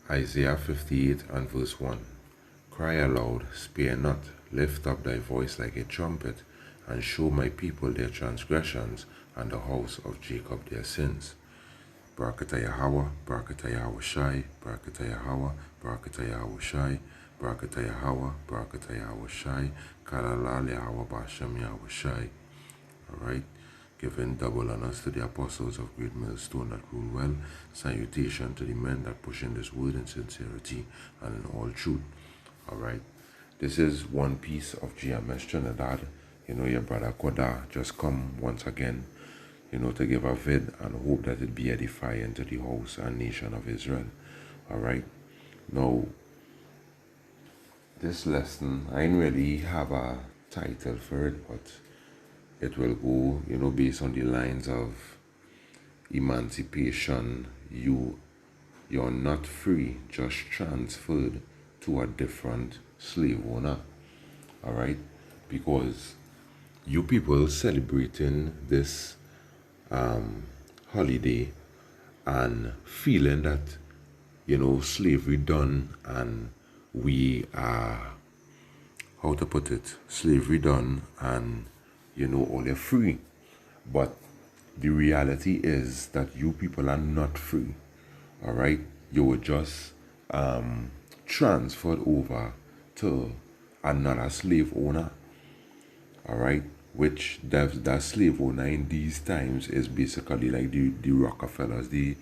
Isaiah 58 and verse 1. Cry aloud, spare not, lift up thy voice like a trumpet, and show my people their transgressions, and the house of Jacob their sins. Barakata Yahweh, Barakata Yahweh Shai, Barakata Yahweh, Barakata Yahweh Shai, Barakata Yahweh, Barakata Yahweh Shai, Kalala Yahweh Bashem Yahweh Shai. Alright, giving double honors to the apostles of Great Millstone that rule well. Salutation to the men that push in this word in sincerity and in all truth. Alright, this is one piece of GMS Trinidad. Your brother Koda just come once again, to give a vid and hope that it be edifying to the house and nation of Israel. Alright, now, this lesson, I didn't really have a title for it, but it will go, based on the lines of emancipation. You're not free, just transferred to a different slave owner. All right, because you people celebrating this holiday and feeling that slavery done and we are, how to put it, slavery done and all are free. But the reality is that you people are not free. All right, you were just transferred over to another slave owner. All right, which that slave owner in these times is basically like the Rockefellers, the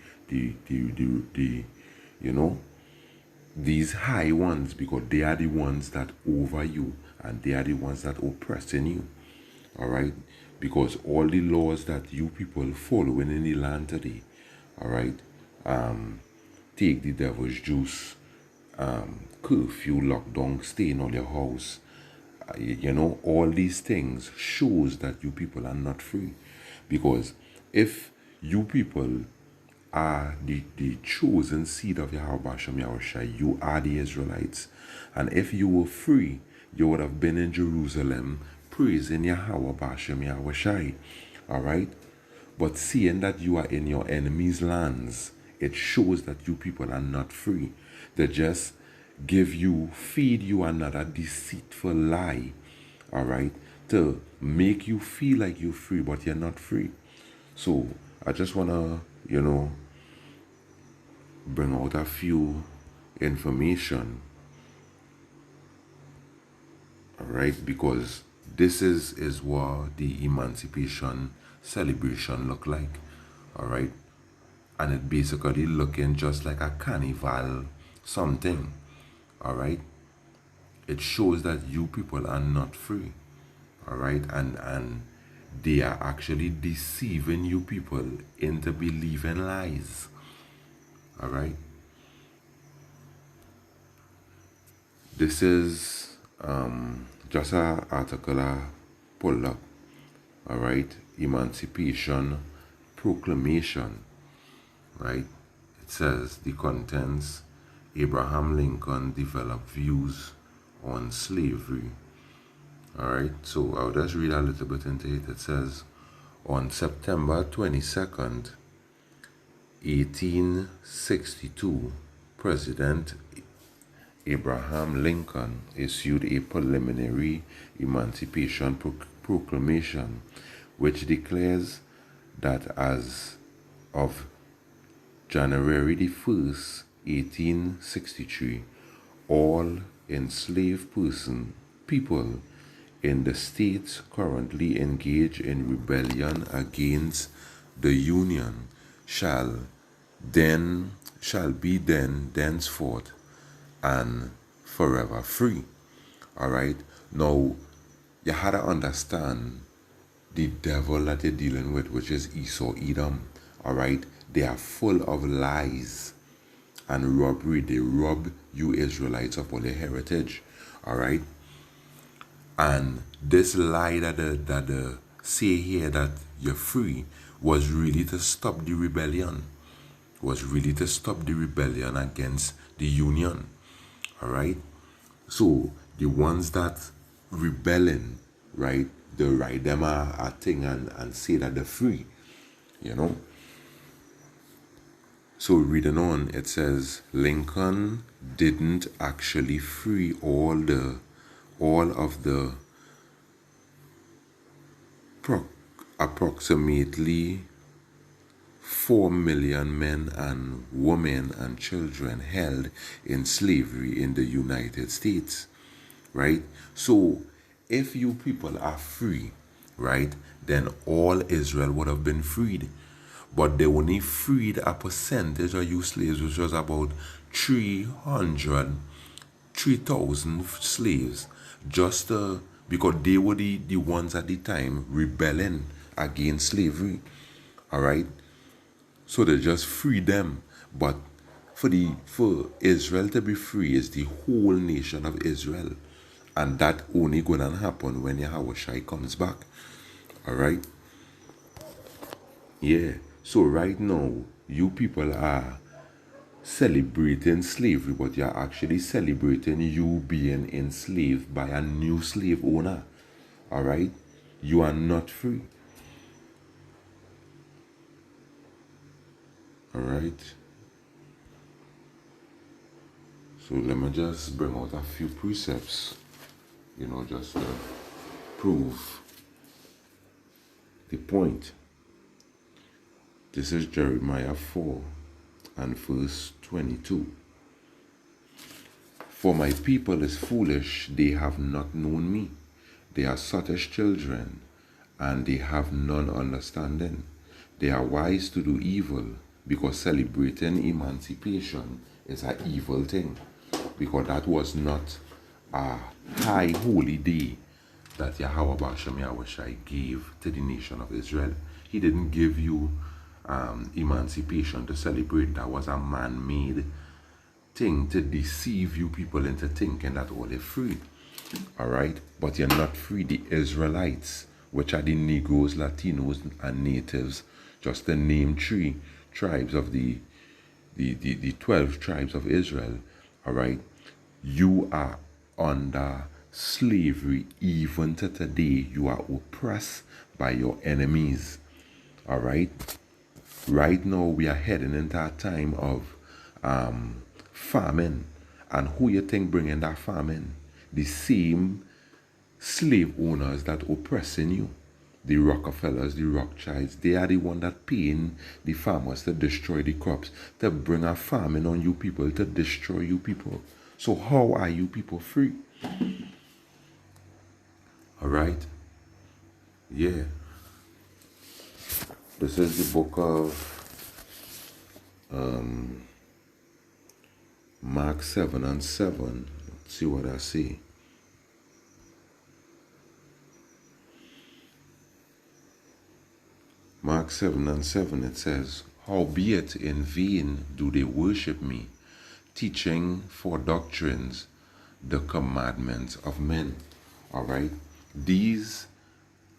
these high ones, because they are the ones that over you and they are the ones that oppressing you. All right, because all the laws that you people following in the land today, all right, take the devil's juice, curfew, lockdown, stay in all your house, all these things shows that you people are not free. Because if you people are the chosen seed of Yahweh Shem Yahushai, you are the Israelites. And if you were free, you would have been in Jerusalem praising Yahweh Bashem Yahushai. Alright? But seeing that you are in your enemy's lands, it shows that you people are not free. They just feed you another deceitful lie. Alright? To make you feel like you're free, but you're not free. So I just wanna, bring out a few information, all right, because this is what the emancipation celebration look like, all right, and it basically looking just like a carnival something, all right. It shows that you people are not free, all right, and they are actually deceiving you people into believing lies. All right. This is just an article I pulled up. All right. Emancipation Proclamation. Right. It says the contents: Abraham Lincoln developed views on slavery. All right. So I'll just read a little bit into it. It says, on September 22nd, 1862, President Abraham Lincoln issued a preliminary Emancipation Proclamation, which declares that as of January the 1st, 1863, all enslaved people in the states currently engaged in rebellion against the Union shall be thenceforth and forever free. All right. Now, you had to understand the devil that you're dealing with, which is Esau, Edom. All right. They are full of lies and robbery. They rob you Israelites of all your heritage. All right. And this lie that the say here that you're free was really to stop the rebellion. Was really to stop the rebellion against the Union. All right. So the ones that rebelling, right, they write them a thing and say that they're free, So reading on, it says Lincoln didn't actually free all of the approximately 4 million men and women and children held in slavery in the United States, right? So if you people are free, right, then all Israel would have been freed. But they only freed a percentage of you slaves, which was about 3,000 slaves, just because they were the ones at the time rebelling against slavery. All right, so they just freed them. But for Israel to be free is the whole nation of Israel, and that only gonna happen when Yahushua comes back. All right, yeah. So right now, you people are celebrating slavery, but you're actually celebrating you being enslaved by a new slave owner. All right, you are not free. All right. So let me just bring out a few precepts, just to prove the point. This is Jeremiah 4 and verse 22. For my people is foolish, they have not known me. They are sottish children, and they have none understanding. They are wise to do evil, because celebrating emancipation is an evil thing. Because that was not a high holy day that Yahweh Bashem Yahushai gave to the nation of Israel. He didn't give you emancipation to celebrate. That was a man-made thing to deceive you people into thinking that all are free. All right, but you're not free. The Israelites, which are the Negroes, Latinos, and natives, just to name 3 tribes of the 12 tribes of Israel. All right, you are under slavery even to today. You are oppressed by your enemies. All right. Right now, we are heading into a time of famine. And who you think bringing that famine? The same slave owners that oppressing you. The Rockefellers, the Rothschilds, they are the one that paying the farmers to destroy the crops, to bring a famine on you people, to destroy you people. So how are you people free? All right? Yeah. This is the book of Mark 7 and 7. Let's see what I see. Mark 7 and 7, it says, Howbeit in vain do they worship me, teaching for doctrines the commandments of men. All right? These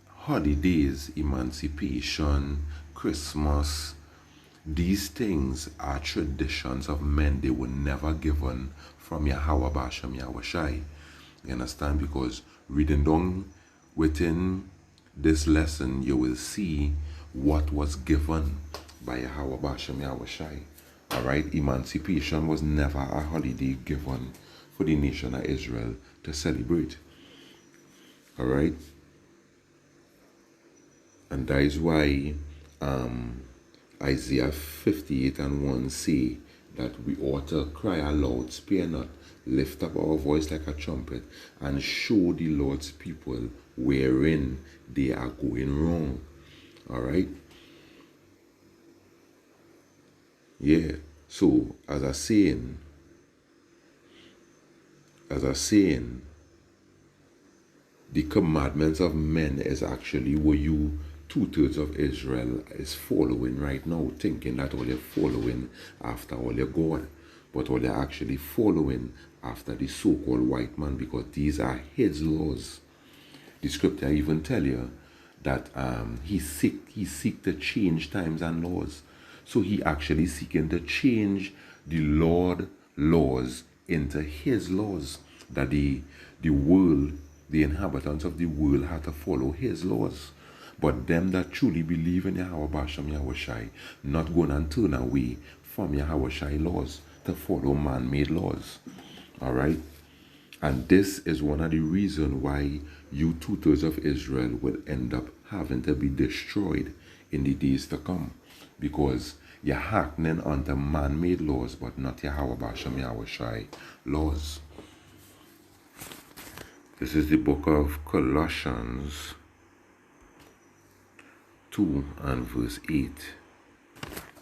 holidays, emancipation, Christmas, these things are traditions of men. They were never given from Yahweh Bashem Yahushai. You understand? Because reading down within this lesson, you will see what was given by Yahweh Bashem Yahushai. All right? Emancipation was never a holiday given for the nation of Israel to celebrate. All right? And that is why Isaiah 58 and 1 say that we ought to cry aloud, spare not, lift up our voice like a trumpet, and show the Lord's people wherein they are going wrong. All right? Yeah. So, as I saying, the commandments of men is actually what you 2/3 of Israel is following right now, thinking that all you're following after all your God, but all you're actually following after the so-called white man, because these are his laws. The scripture even tell you that he seek to change times and laws. So he actually seeking to change the Lord laws into his laws, that the world, the inhabitants of the world, had to follow his laws. But them that truly believe in Yahweh Bashem Yahushai, not going and turn away from Yahweh laws, to follow man-made laws. All right? And this is one of the reasons why you two-thirds of Israel will end up having to be destroyed in the days to come. Because you're hearkening unto man-made laws, but not Yahweh Bashem Yahweh laws. This is the book of Colossians 2 and verse 8.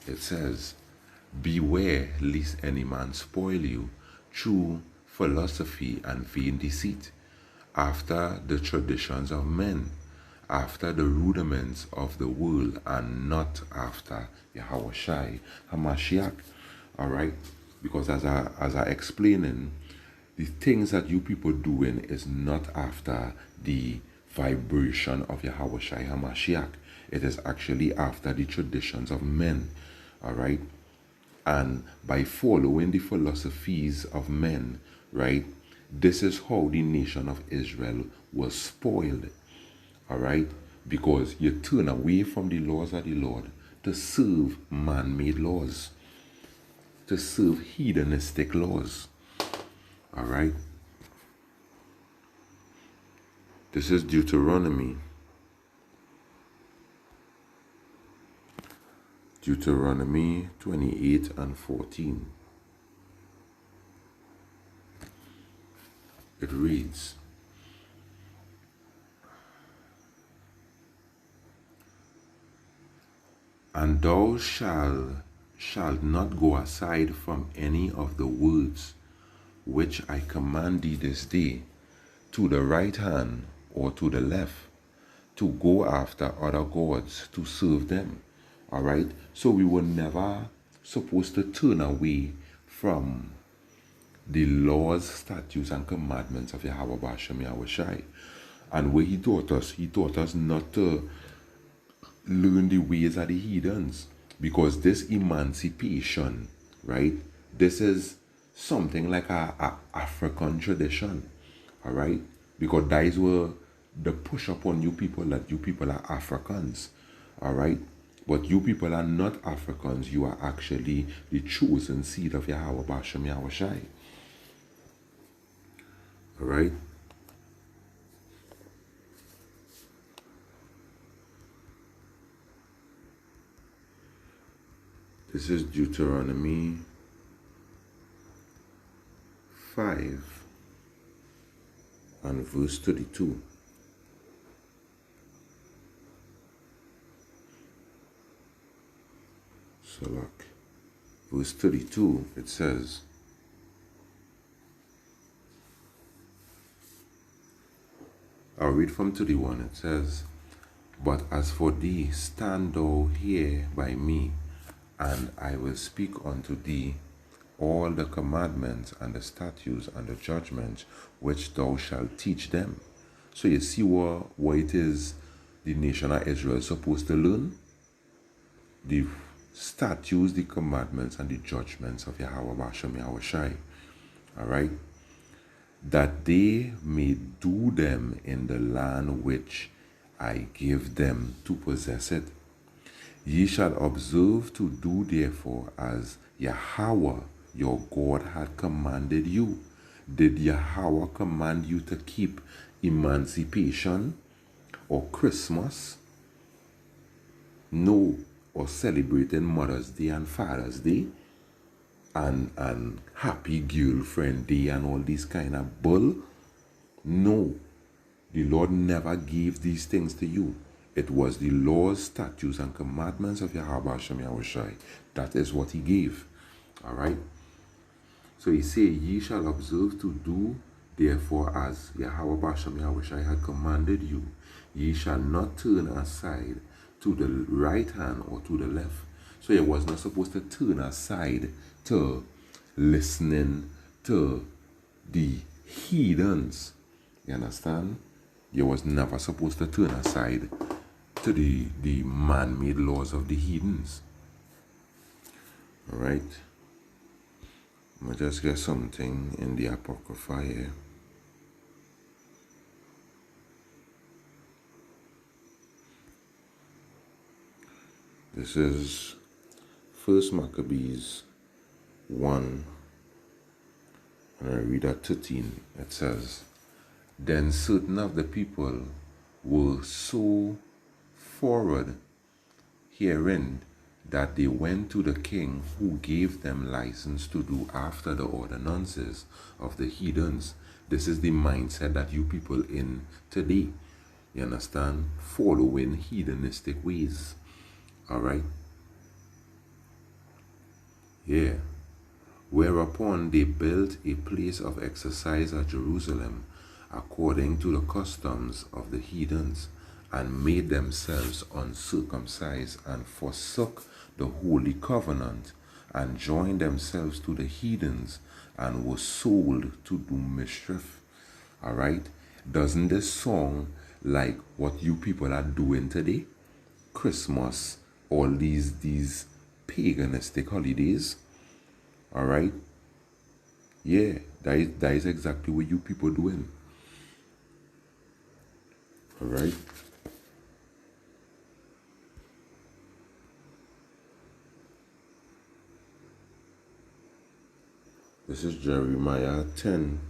It says, beware lest any man spoil you through philosophy and vain deceit, after the traditions of men, after the rudiments of the world, and not after Yahweh Shai HaMashiach. All right? Because as I explaining, the things that you people doing is not after the vibration of Yahweh Shai HaMashiach. It is actually after the traditions of men. All right? And by following the philosophies of men, right, this is how the nation of Israel was spoiled. All right? Because you turn away from the laws of the Lord to serve man-made laws, to serve hedonistic laws. All right? This is Deuteronomy 28 and 14. It reads, and thou shalt not go aside from any of the words which I command thee this day, to the right hand or to the left, to go after other gods to serve them. All right? So we were never supposed to turn away from the laws, statutes, and commandments of Yahweh Bashem Yahweh Shai. And where he taught us not to learn the ways of the heathens. Because this emancipation, right, this is something like a African tradition. All right? Because that is where the push upon you people that you people are Africans. All right? But you people are not Africans. You are actually the chosen seed of Yahweh Bashem Yahweh Shai. All right? This is Deuteronomy 5 and verse 32. So look, verse 32, it says, I'll read from 31. It says, but as for thee, stand thou here by me, and I will speak unto thee all the commandments and the statutes and the judgments which thou shalt teach them. So you see what it is the nation of Israel is supposed to learn? The statutes, the commandments, and the judgments of Yahweh Bashem Yahweh Shai. All right? That they may do them in the land which I give them to possess it. Ye shall observe to do therefore as Yahweh your God had commanded you. Did Yahweh command you to keep emancipation or Christmas? No. Or celebrating Mother's Day and Father's Day and Happy Girlfriend Day and all these kind of bull? No. The Lord never gave these things to you. It was the laws, statutes, and commandments of Yahweh Hashem Yahweh Shai. That is what he gave. All right? So he said, ye shall observe to do therefore as Yahweh Hashem Yahweh Shai had commanded you. Ye shall not turn aside to the right hand or to the left. So you was not supposed to turn aside to listening to the heathens. You understand? You was never supposed to turn aside to the man-made laws of the heathens. Alright? I'm going to just get something in the Apocrypha here. This is First Maccabees 1, and I read at 13. It says, Then certain of the people were so forward herein that they went to the king, who gave them license to do after the ordinances of the heathens. This is the mindset that you people in today, you understand, following heathenistic ways. All right? Yeah. Whereupon they built a place of exercise at Jerusalem, according to the customs of the heathens, and made themselves uncircumcised, and forsook the holy covenant, and joined themselves to the heathens, and were sold to do mischief. All right? Doesn't this song like what you people are doing today? Christmas, all these paganistic holidays. All right? Yeah, that is exactly what you people doing. All right? This is Jeremiah 10.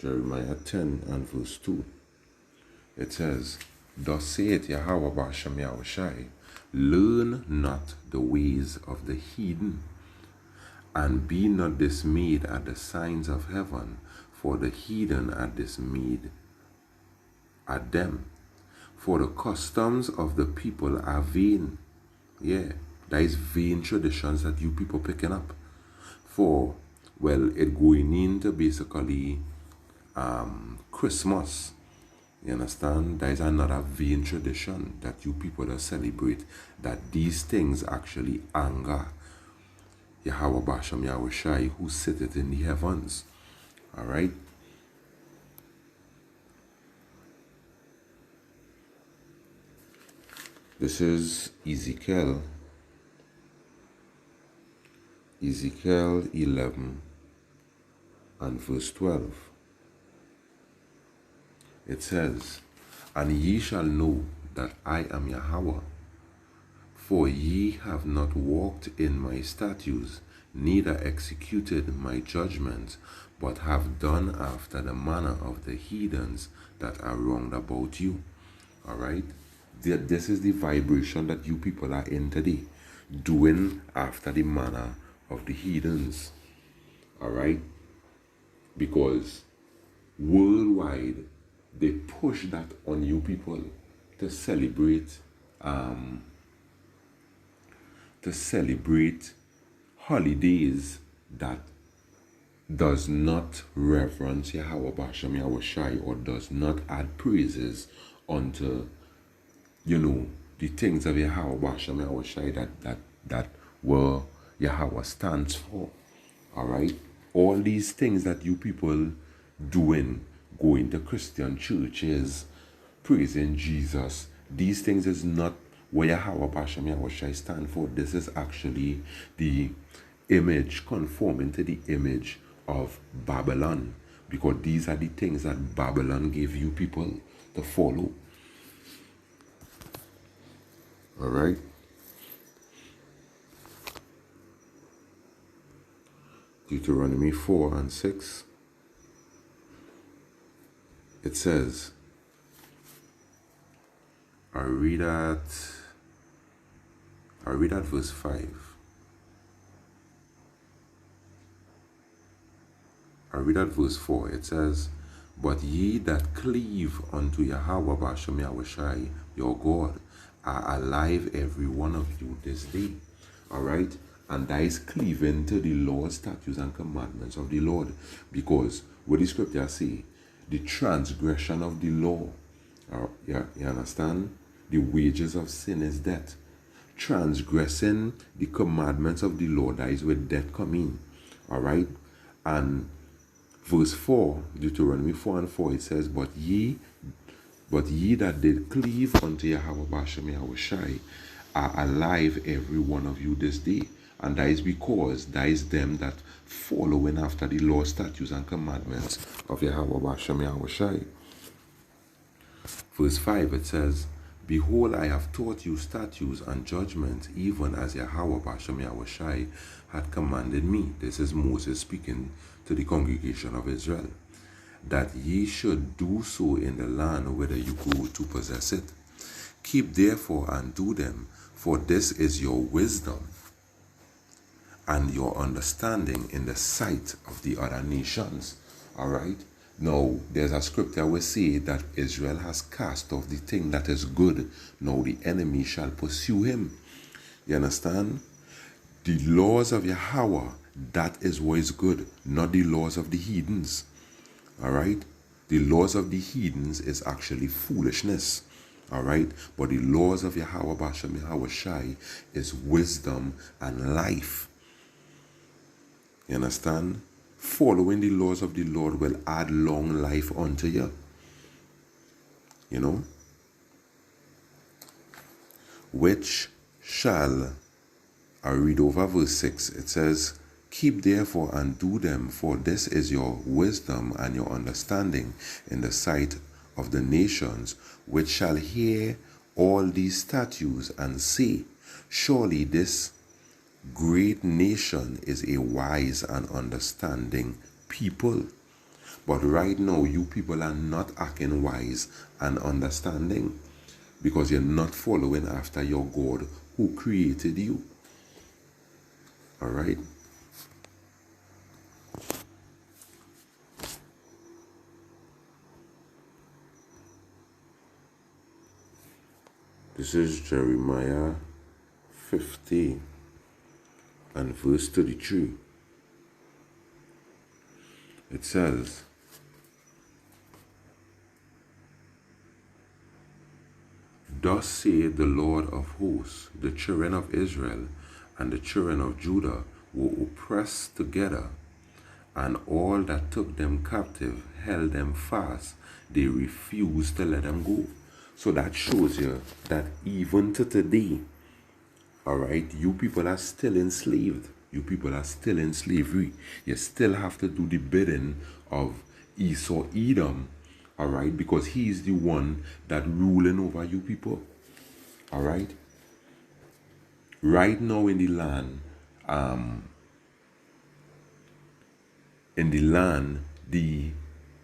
Jeremiah 10 and verse 2. It says, Thus saith Yahweh Bashem Yahushai, learn not the ways of the heathen, and be not dismayed at the signs of heaven, for the heathen are dismayed at them. For the customs of the people are vain. Yeah, that is vain traditions that you people picking up. For, well, it going into basically Christmas. You understand? That is another vain tradition that you people are celebrate, that these things actually anger Yahweh Bashem Yahushai, who sitteth in the heavens. All right? This is Ezekiel 11 and verse 12. It says, And ye shall know that I am Yahweh, for ye have not walked in my statutes, neither executed my judgments, but have done after the manner of the heathens that are round about you. All right? This is the vibration that you people are in today, doing after the manner of the heathens. All right? Because worldwide, they push that on you people to celebrate holidays that does not reverence Yahweh Bashem Yahushai, or does not add praises unto, the things of Yahweh Bashem Yahushai that were Yahweh stands for. All right? All these things that you people doing, going to Christian churches, praising Jesus, these things is not what Yahweh Bashem Yahushai stand for. This is actually the image, conforming to the image of Babylon, because these are the things that Babylon gave you people to follow. All right? Deuteronomy 4 and 6. It says, I read at verse 5. I read at verse 4. It says, But ye that cleave unto Yahweh Bashem Yahushai, your God, are alive, every one of you, this day. All right? And that is cleaving to the laws, statutes, and commandments of the Lord. Because what the scripture say, the transgression of the law, you understand? The wages of sin is death. Transgressing the commandments of the Lord, that is where death come in. All right? And verse 4, Deuteronomy 4 and 4, it says, But ye that did cleave unto Yahweh Bashem Yahushai are alive, every one of you, this day. And that is because that is them that following after the law, statutes, and commandments of Yahweh Bashem Yahushai. Verse 5, it says, Behold, I have taught you statutes and judgments, even as Yahweh Bashem Yahushai had commanded me. This is Moses speaking to the congregation of Israel. That ye should do so in the land whither you go to possess it. Keep therefore and do them, for this is your wisdom and your understanding in the sight of the other nations. All right? Now, there's a scripture where say that Israel has cast off the thing that is good. Now the enemy shall pursue him. You understand? The laws of Yahweh, that is what is good, not the laws of the heathens. All right? The laws of the heathens is actually foolishness. All right? But the laws of Yahweh Bashem Yahweh Shai is wisdom and life. You understand? Following the laws of the Lord will add long life unto you. You know? Which shall, I read over verse 6, it says, keep therefore and do them, for this is your wisdom and your understanding in the sight of the nations, which shall hear all these statutes and say, surely this great nation is a wise and understanding people. But right now, you people are not acting wise and understanding because you're not following after your God who created you. All right? This is Jeremiah 50 and verse 33. It says, thus saith the Lord of hosts, the children of Israel and the children of Judah were oppressed together, and all that took them captive held them fast. They refused to let them go. So that shows you that even to today, all right, you people are still enslaved. You people are still in slavery. You still have to do the bidding of Esau Edom, all right, because he's the one that ruling over you people, all right. Right now in the land, the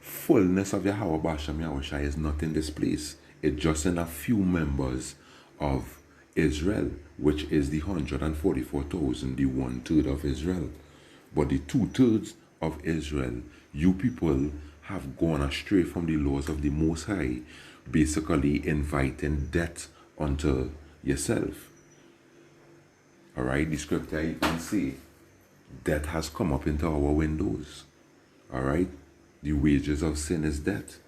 fullness of Yahweh Bashem Yahushai is not in this place. It's just in a few members of Israel, which is the 144,000, the 1/3 of Israel. But the 2/3 of Israel, you people have gone astray from the laws of the Most High, basically inviting death unto yourself. All right, the scripture you can see, death has come up into our windows. All right, the wages of sin is death.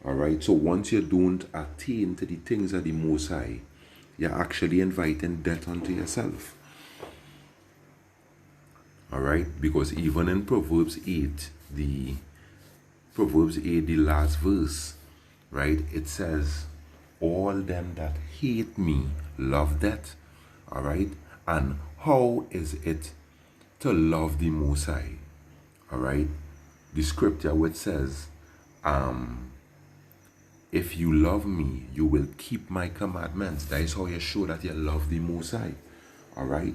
All right, so once you don't attain to the things of the Most High, you're actually inviting death unto yourself. All right, because even in Proverbs 8, the last verse, right, it says, all them that hate me love death. All right, and how is it to love the Most High? All right, the scripture which says, if you love me, you will keep my commandments. That is how you show that you love the Most High. All right,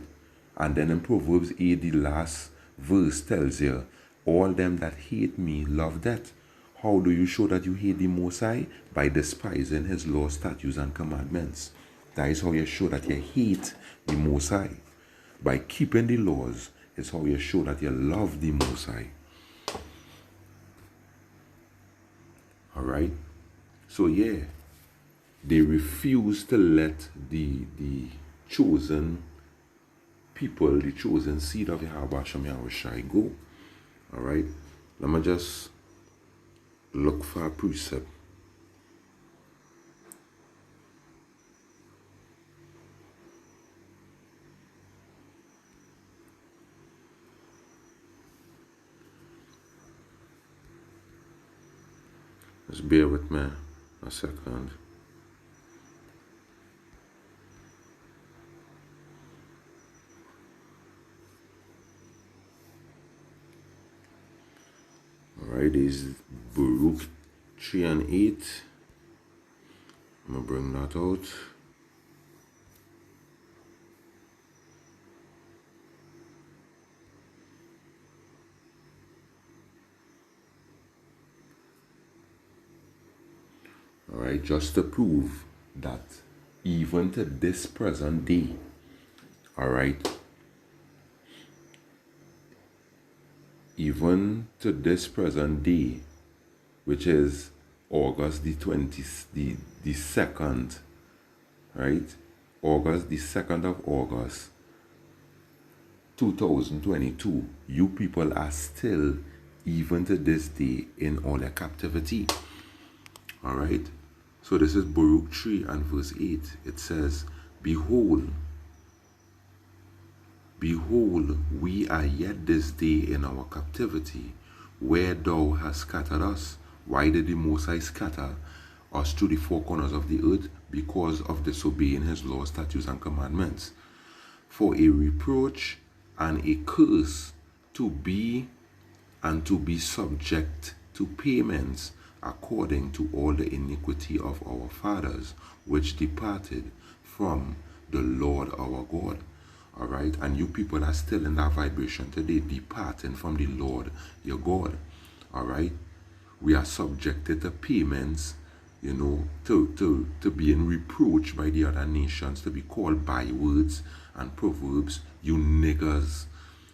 and then in Proverbs 8, the last verse tells you, all them that hate me love death. How do you show that you hate the Most High? By despising his laws, statutes, and commandments. That is how you show that you hate the Most High. By keeping the laws is how you show that you love the Most High. All right? So yeah, they refuse to let the chosen people, the chosen seed of Yahweh Shem Yahushai go. All right? Let me just look for a precept. Just bear with me a second. Alright, is Baruch 3 and 8. I'm gonna bring that out. All right, just to prove that even to this present day, all right, even to this present day, which is August the 20th, the 2nd, right? August the 2nd of August, 2022, you people are still, even to this day, in all their captivity. All right. So this is Baruch 3 and verse 8. It says, Behold, behold, we are yet this day in our captivity, where thou hast scattered us. Why did the Most High scatter us to the four corners of the earth? Because of disobeying his laws, statutes, and commandments. For a reproach and a curse to be and to be subject to payments according to all the iniquity of our fathers, which departed from the Lord our God. All right, and you people are still in that vibration today, departing from the Lord your God. All right, we are subjected to payments, you know, to being reproached by the other nations, to be called bywords and proverbs, you niggers,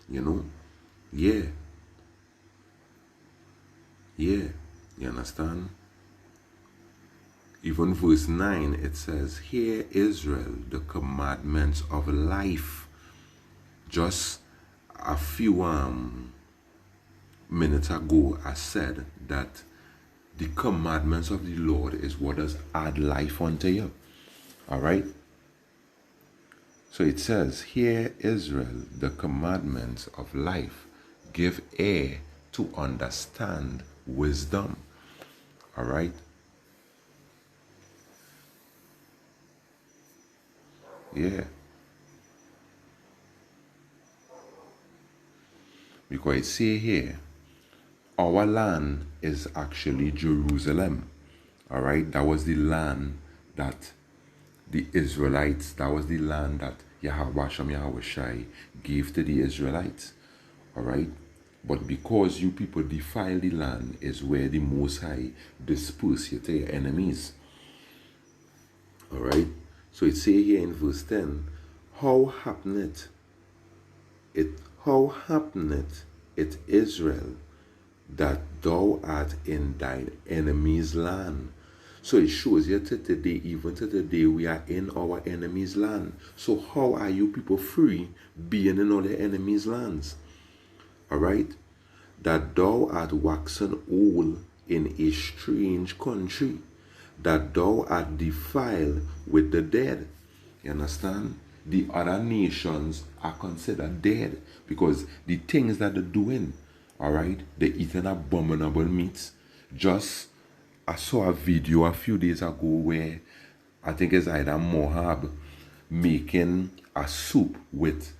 you know. Yeah, you understand? Even verse 9, it says, Hear Israel, the commandments of life. Just a few minutes ago, I said that the commandments of the Lord is what does add life unto you. All right? So it says, Hear Israel, the commandments of life. Give ear to understand wisdom. All right? Yeah. Because it say here, our land is actually Jerusalem. All right? That was the land that the Israelites, that was the land that Yahweh Shai gave to the Israelites. All right? But because you people defile the land is where the Most High disperse you to your enemies. All right? So it say here in verse 10, How happeneth it, Israel, that thou art in thine enemy's land? So it shows you to today, even to today, we are in our enemy's land. So how are you people free being in all the enemy's lands? All right? That thou art waxen old in a strange country, that thou art defiled with the dead. You understand? The other nations are considered dead because the things that they're doing, all right, they're eating abominable meats. Just, I saw a video a few days ago where I think it's either Mohab making a soup with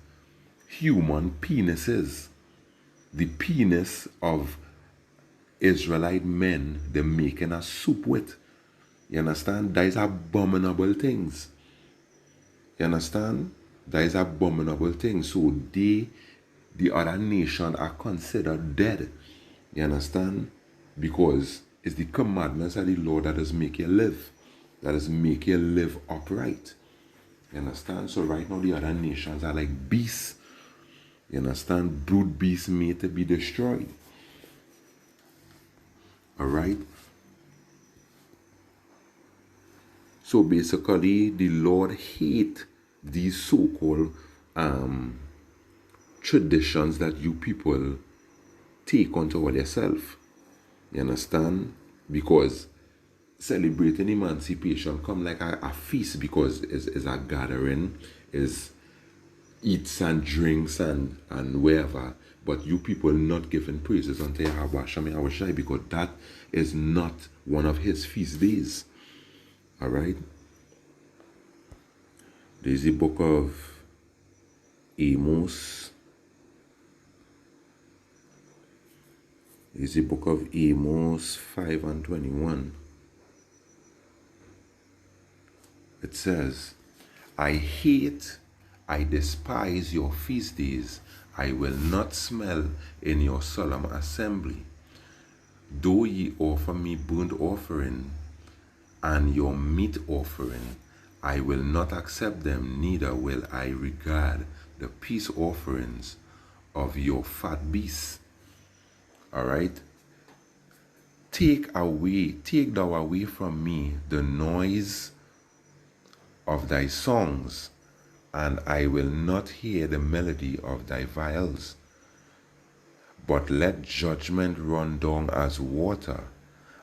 human penises. The penis of Israelite men, they're making a soup with. You understand? That is abominable things. You understand? That is abominable things. So they, the other nation, are considered dead. You understand? Because it's the commandments of the Lord that does make you live. That does make you live upright. You understand? So right now the other nations are like beasts. You understand? Brute beasts made to be destroyed. Alright? So basically, the Lord hates these so-called traditions that you people take onto all yourself. You understand? Because celebrating emancipation come like a feast, because it's a gathering, is eats and drinks and wherever, but you people not giving praises unto Yahweh Shai, because that is not one of his feast days. All right? There's the book of Amos. There's the book of Amos 5 and 21. It says, I hate, I despise your feast days. I will not smell in your solemn assembly. Though ye offer me burnt offering and your meat offering, I will not accept them, neither will I regard the peace offerings of your fat beasts. All right? Take thou away from me the noise of thy songs, and I will not hear the melody of thy viols. But let judgment run down as water,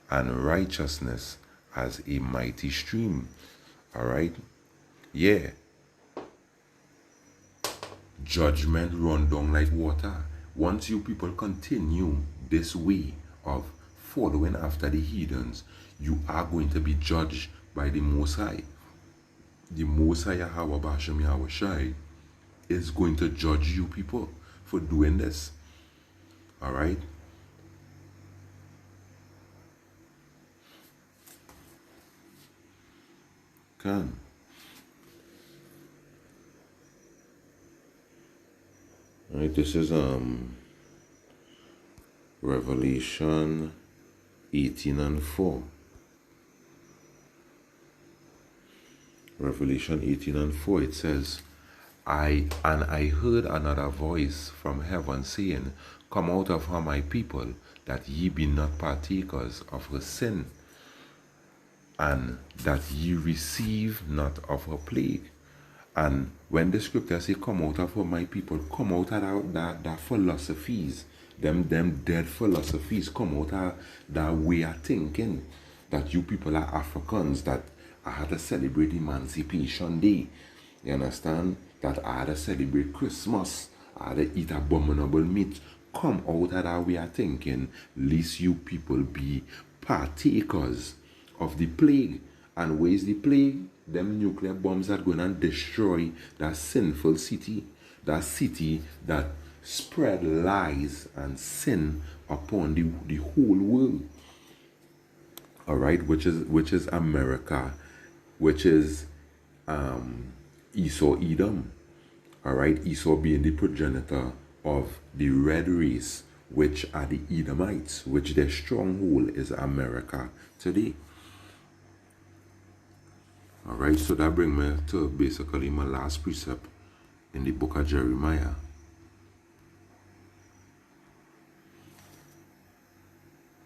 and righteousness as a mighty stream. All right? Yeah. Judgment run down like water. Once you people continue this way of following after the heathens, you are going to be judged by the Most High. The Most High Yahweh Bashem Yahweh Shai is going to judge you people for doing this. All right? Come. All right, this is Revelation 18:4. Revelation 18:4, it says, I heard another voice from heaven saying, Come out of her, my people, that ye be not partakers of her sin, and that ye receive not of her plague. And when the scripture say, Come out of her, my people, come out of that philosophies, them dead philosophies, come out of that way of thinking that you people are Africans, that I had to celebrate Emancipation Day. You understand? That I had to celebrate Christmas. I had to eat abominable meat. Come out of that way of thinking, lest you people be partakers of the plague. And where is the plague? Them nuclear bombs are going to destroy that sinful city. That city that spread lies and sin upon the whole world. All right, which is America, which is Esau Edom. All right, Esau being the progenitor of the red race, which are the Edomites, which their stronghold is America today. All right, so that brings me to basically my last precept in the book of Jeremiah.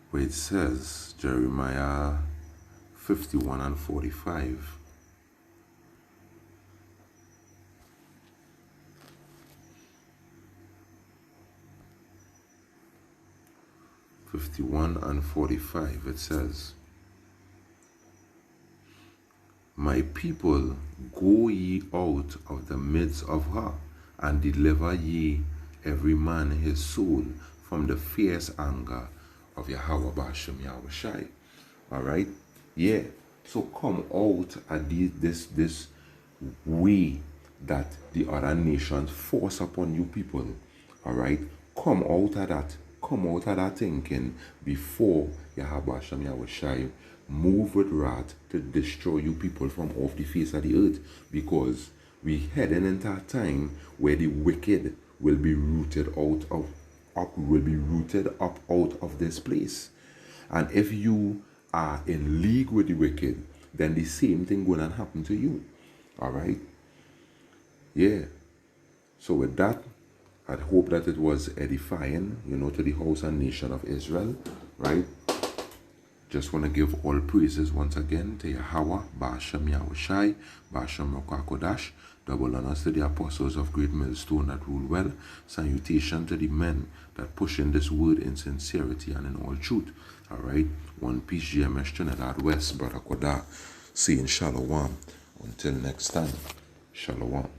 Where it says, Jeremiah 51:45. It says, My people, go ye out of the midst of her, and deliver ye every man his soul from the fierce anger of Yahweh Bashem Yahweh Shai. All right? Yeah. So come out at this way that the other nations force upon you people. All right? Come out of that. Come out of that thinking before Yahweh Bashem Yahweh Shai move with wrath to destroy you people from off the face of the earth, because we heading into a time where the wicked will be rooted up out of this place. And if you are in league with the wicked, then the same thing gonna happen to you. All right? Yeah. So with that, I hope that it was edifying, to the house and nation of Israel, right? Just want to give all praises once again to Yahweh, Ba'ashem Yahweh Shai, Ba'ashem Rokakodash, double honors to the apostles of Great Millstone that rule well, salutation to the men that push in this word in sincerity and in all truth. All right, one piece GMS Trinidad West, Brother Koda, saying Shalom. Until next time, Shalom.